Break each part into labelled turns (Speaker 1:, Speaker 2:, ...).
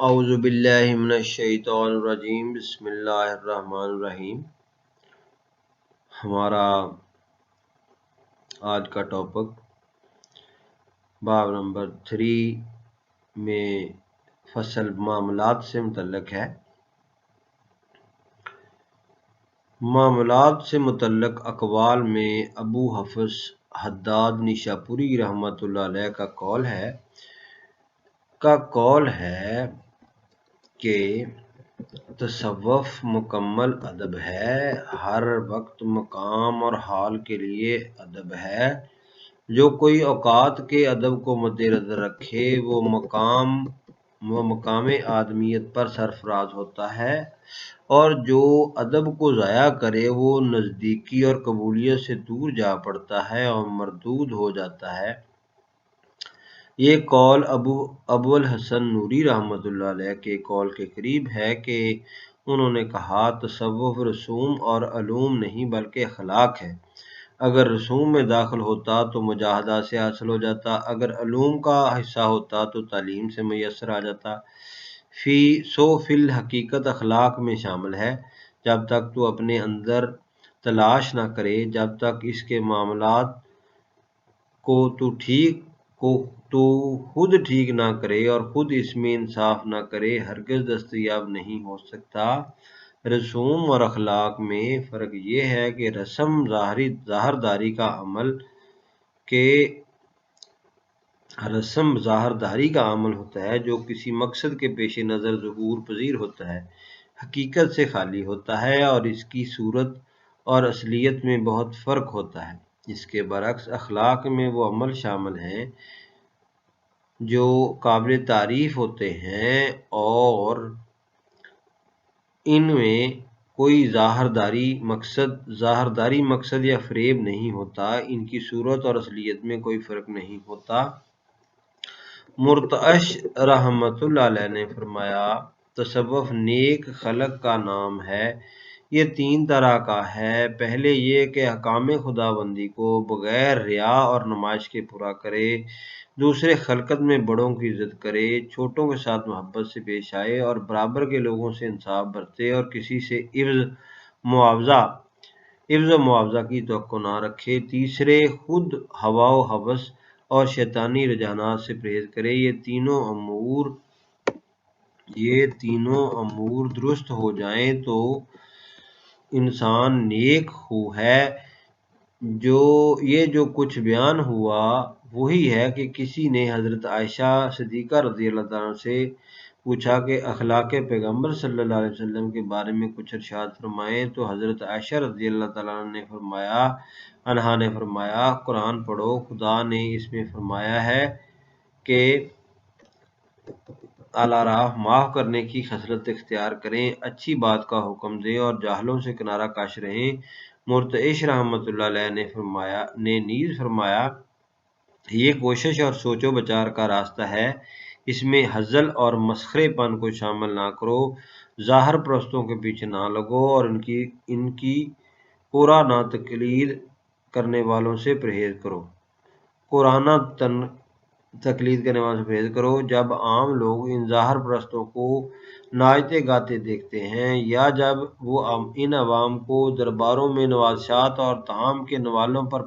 Speaker 1: اعوذ باللہ من الشیطان الرجیم بسم اللہ الرحمن الرحیم۔ ہمارا آج کا ٹاپک باب نمبر 3 میں فصل معاملات سے متعلق ہے۔ معاملات سے متعلق اقوال میں ابو حفص حداد نیشاپوری رحمۃ اللہ علیہ کا قول ہے کہ تصوف مکمل ادب ہے، ہر وقت مقام اور حال کے لیے ادب ہے۔ جو کوئی اوقات کے ادب کو مد نظر رکھے وہ مقام آدمیت پر سرفراز ہوتا ہے، اور جو ادب کو ضائع کرے وہ نزدیکی اور قبولیت سے دور جا پڑتا ہے اور مردود ہو جاتا ہے۔ یہ قول ابو الحسن نوری رحمۃ اللہ علیہ کے قول کے قریب ہے کہ انہوں نے کہا تصوف رسوم اور علوم نہیں بلکہ اخلاق ہے۔ اگر رسوم میں داخل ہوتا تو مجاہدہ سے حاصل ہو جاتا، اگر علوم کا حصہ ہوتا تو تعلیم سے میسر آ جاتا۔ فی الحقیقت اخلاق میں شامل ہے۔ جب تک تو اپنے اندر تلاش نہ کرے، جب تک اس کے معاملات کو تو خود ٹھیک نہ کرے اور خود اس میں انصاف نہ کرے، ہرگز دستیاب نہیں ہو سکتا۔ رسوم اور اخلاق میں فرق یہ ہے کہ رسم ظاہرداری کا عمل ہوتا ہے جو کسی مقصد کے پیش نظر ظہور پذیر ہوتا ہے، حقیقت سے خالی ہوتا ہے، اور اس کی صورت اور اصلیت میں بہت فرق ہوتا ہے۔ اس کے برعکس اخلاق میں وہ عمل شامل ہیں جو قابل تعریف ہوتے ہیں اور ان میں کوئی ظاہرداری مقصد یا فریب نہیں ہوتا، ان کی صورت اور اصلیت میں کوئی فرق نہیں ہوتا۔ مرتعش رحمۃ اللہ علیہ نے فرمایا تصوف نیک خلق کا نام ہے۔ یہ 3 طرح کا ہے۔ پہلے یہ کہ احکام خداوندی کو بغیر ریا اور نمائش کے پورا کرے، دوسرے خلقت میں بڑوں کی عزت کرے، چھوٹوں کے ساتھ محبت سے پیش آئے اور برابر کے لوگوں سے انصاف برتے اور کسی سے عوض و معاوضہ کی توقع نہ رکھے، تیسرے خود ہوا و ہوس اور شیطانی رجحانات سے پرہیز کرے۔ یہ تینوں امور درست ہو جائیں تو انسان نیک خو ہے۔ جو کچھ بیان ہوا وہی ہے کہ کسی نے حضرت عائشہ صدیقہ رضی اللہ عنہ سے پوچھا کہ اخلاق پیغمبر صلی اللہ علیہ وسلم کے بارے میں کچھ ارشاد فرمائیں، تو حضرت عائشہ رضی اللہ عنہا نے فرمایا قرآن پڑھو، خدا نے اس میں فرمایا ہے کہ اعلیٰ راہ معاف کرنے کی خصلت اختیار کریں، اچھی بات کا حکم دیں اور جاہلوں سے کنارہ کش رہیں۔ مرتعش رحمۃ اللہ علیہ نے نیز فرمایا یہ کوشش اور سوچ و بچار کا راستہ ہے، اس میں ہزل اور مسخرے پن کو شامل نہ کرو، ظاہر پرستوں کے پیچھے نہ لگو اور ان کی پورا نہ تقلید کرنے والوں سے پرہیز کرو۔ جب عام لوگ ان ظاہر پرستوں کو ناچتے گاتے دیکھتے ہیں یا جب وہ ان عوام کو درباروں میں نوازشات اور طعام کے نوالوں پر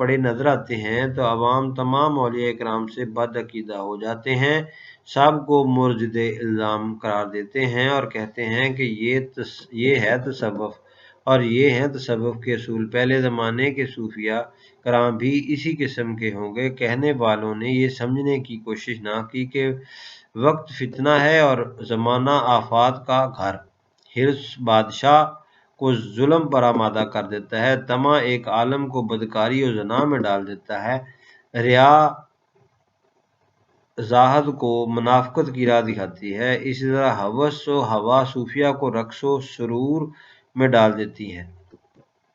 Speaker 1: پڑے نظر آتے ہیں تو عوام تمام اولیاء کرام سے بد عقیدہ ہو جاتے ہیں، سب کو مرجد الزام قرار دیتے ہیں اور کہتے ہیں کہ یہ ہے تصوف اور یہ ہیں تصوف کے اصول۔ پہلے زمانے کے صوفیاء کرام بھی اسی قسم کے ہوں گے۔ کہنے والوں نے یہ سمجھنے کی کوشش نہ کی کہ وقت فتنہ ہے اور زمانہ آفات کا گھر، حرص بادشاہ کو ظلم پر آمادہ کر دیتا ہے، طمع ایک عالم کو بدکاری و زنا میں ڈال دیتا ہے، ریا زاہد کو منافقت کی راہ دکھاتی ہے، اسی طرح ہوس و ہوا صوفیہ کو رقص و سرور میں ڈال دیتی ہے۔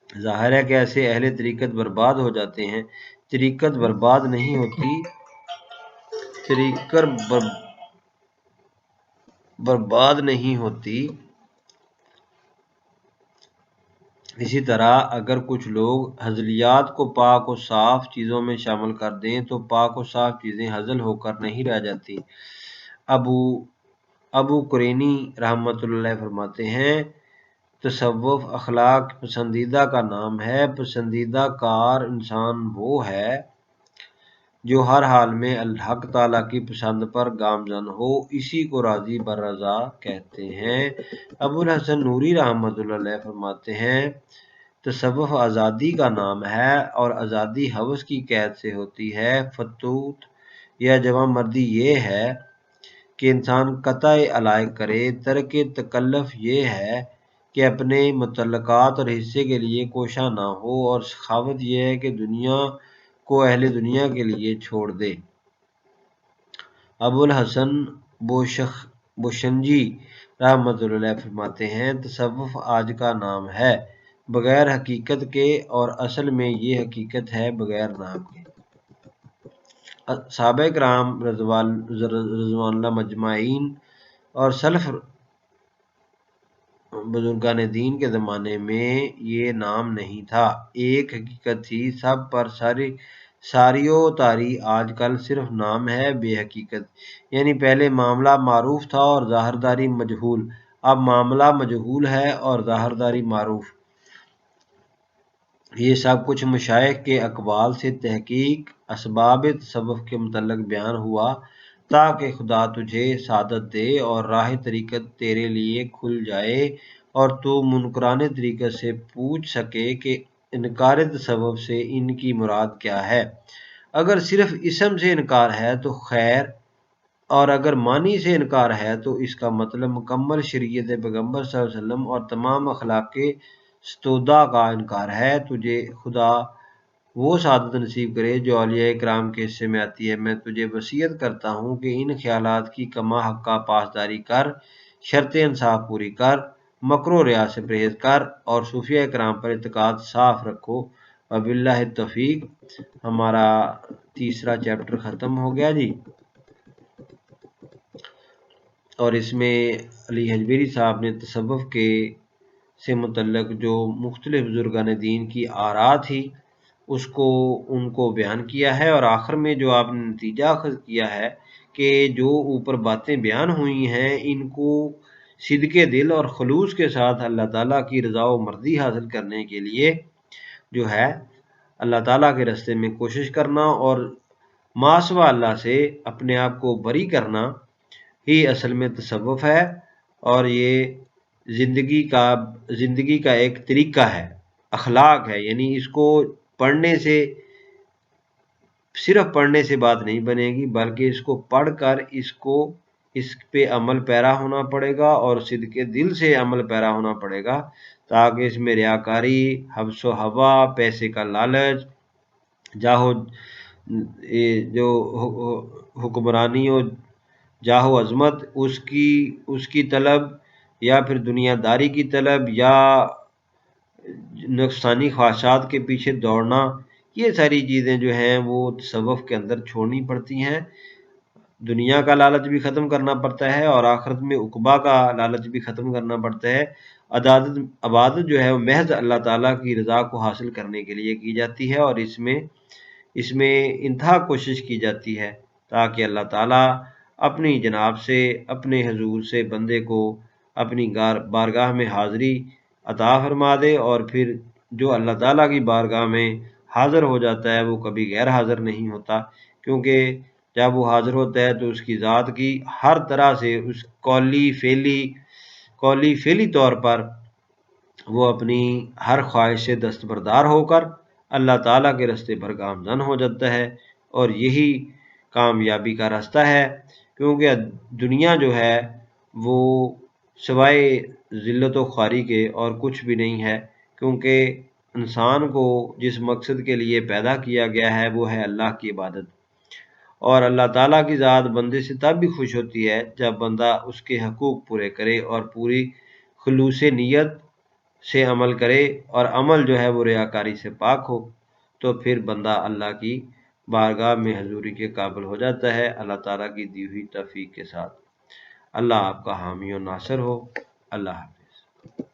Speaker 1: ظاہر ہے کہ ایسے اہل طریقت برباد ہو جاتے ہیں۔ طریقت برباد نہیں ہوتی۔ اسی طرح اگر کچھ لوگ ہزلیات کو پاک و صاف چیزوں میں شامل کر دیں تو پاک و صاف چیزیں ہزل ہو کر نہیں رہ جاتی۔ ابو قرینی رحمۃ اللہ فرماتے ہیں تصوف اخلاق پسندیدہ کا نام ہے، پسندیدہ کار انسان وہ ہے جو ہر حال میں الحق تعالیٰ کی پسند پر گامزن ہو، اسی کو راضی بررضا کہتے ہیں۔ ابو الحسن نوری رحمۃ اللہ علیہ فرماتے ہیں تصوف آزادی کا نام ہے اور آزادی ہوس کی قید سے ہوتی ہے۔ فتوت یا جوان مردی یہ ہے کہ انسان قطع علائق کرے، ترک تکلف یہ ہے کہ اپنے متعلقات اور حصے کے لیے کوشاں نہ ہو، اور سخاوت یہ ہے کہ دنیا کو اہل دنیا کے لیے چھوڑ دے۔ ابو الحسن بوشنجی رحمۃ اللہ علیہ فرماتے ہیں تصوف آج کا نام ہے بغیر حقیقت کے، اور اصل میں یہ حقیقت ہے بغیر نام کے۔ صحابہ کرام رضوان اللہ مجمعین اور سلف بزرگان دین کے زمانے میں یہ نام نہیں تھا، ایک حقیقت تھی سب پر ساری و تاری۔ آج کل صرف نام ہے بے حقیقت، یعنی پہلے معاملہ معروف تھا اور ظاہرداری مجہول، اب معاملہ مجہول ہے اور ظاہرداری معروف۔ یہ سب کچھ مشائخ کے اقوال سے تحقیق اسباب تصوف کے متعلق بیان ہوا تاکہ خدا تجھے سعادت دے اور راہ طریقت تیرے لیے کھل جائے، اور تو منکران طریقت سے پوچھ سکے کہ انکار تصوف سے ان کی مراد کیا ہے۔ اگر صرف اسم سے انکار ہے تو خیر، اور اگر معنی سے انکار ہے تو اس کا مطلب مکمل شریعت پیغمبر صلی اللہ علیہ وسلم اور تمام اخلاق ستودہ کا انکار ہے۔ تجھے خدا وہ سعادت نصیب کرے جو اولیاء کرام کے حصے میں آتی ہے۔ میں تجھے وصیت کرتا ہوں کہ ان خیالات کی کما حقہ پاسداری کر، شرط انصاف پوری کر، مکر و ریا سے پرہیز کر، اور صوفیہ کرام پر اعتقاد صاف رکھو۔ وباللہ التوفیق۔ ہمارا تیسرا چیپٹر ختم ہو گیا جی، اور اس میں علی حجویری صاحب نے تصوف سے متعلق جو مختلف بزرگان دین کی آراء تھی ان کو بیان کیا ہے، اور آخر میں جو آپ نے نتیجہ اخذ کیا ہے کہ جو اوپر باتیں بیان ہوئی ہیں ان کو صدق دل اور خلوص کے ساتھ اللہ تعالیٰ کی رضا و مرضی حاصل کرنے کے لیے جو ہے اللہ تعالیٰ کے راستے میں کوشش کرنا اور ما سوا اللہ سے اپنے آپ کو بری کرنا ہی اصل میں تصوف ہے، اور یہ زندگی کا ایک طریقہ ہے، اخلاق ہے۔ یعنی اس کو صرف پڑھنے سے بات نہیں بنے گی، بلکہ اس کو پڑھ کر اس پہ عمل پیرا ہونا پڑے گا، اور صدق دل سے عمل پیرا ہونا پڑے گا، تاکہ اس میں ریاکاری، حبس و ہوا، پیسے کا لالچ، جو حکمرانی و جاہ و عظمت اس کی طلب، یا پھر دنیا داری کی طلب، یا نفسانی خواہشات کے پیچھے دوڑنا، یہ ساری چیزیں جو ہیں وہ تصوف کے اندر چھوڑنی پڑتی ہیں۔ دنیا کا لالچ بھی ختم کرنا پڑتا ہے، اور آخرت میں عقبہ کا لالچ بھی ختم کرنا پڑتا ہے۔ عبادت جو ہے وہ محض اللہ تعالیٰ کی رضا کو حاصل کرنے کے لیے کی جاتی ہے، اور اس میں انتہا کوشش کی جاتی ہے تاکہ اللہ تعالیٰ اپنی جناب سے، اپنے حضور سے بندے کو اپنی بارگاہ میں حاضری عطا فرما دے، اور پھر جو اللہ تعالیٰ کی بارگاہ میں حاضر ہو جاتا ہے وہ کبھی غیر حاضر نہیں ہوتا، کیونکہ جب وہ حاضر ہوتا ہے تو اس کی ذات کی ہر طرح سے اس قولی فعلی طور پر وہ اپنی ہر خواہش سے دستبردار ہو کر اللہ تعالیٰ کے راستے پر گامزن ہو جاتا ہے، اور یہی کامیابی کا راستہ ہے، کیونکہ دنیا جو ہے وہ سوائے ذلت و خواری کے اور کچھ بھی نہیں ہے، کیونکہ انسان کو جس مقصد کے لیے پیدا کیا گیا ہے وہ ہے اللہ کی عبادت، اور اللہ تعالیٰ کی ذات بندے سے تب بھی خوش ہوتی ہے جب بندہ اس کے حقوق پورے کرے اور پوری خلوص نیت سے عمل کرے، اور عمل جو ہے وہ ریاکاری سے پاک ہو، تو پھر بندہ اللہ کی بارگاہ میں حضوری کے قابل ہو جاتا ہے اللہ تعالیٰ کی دی ہوئی توفیق کے ساتھ۔ اللہ آپ کا حامی و ناصر ہو۔ اللہ حافظ۔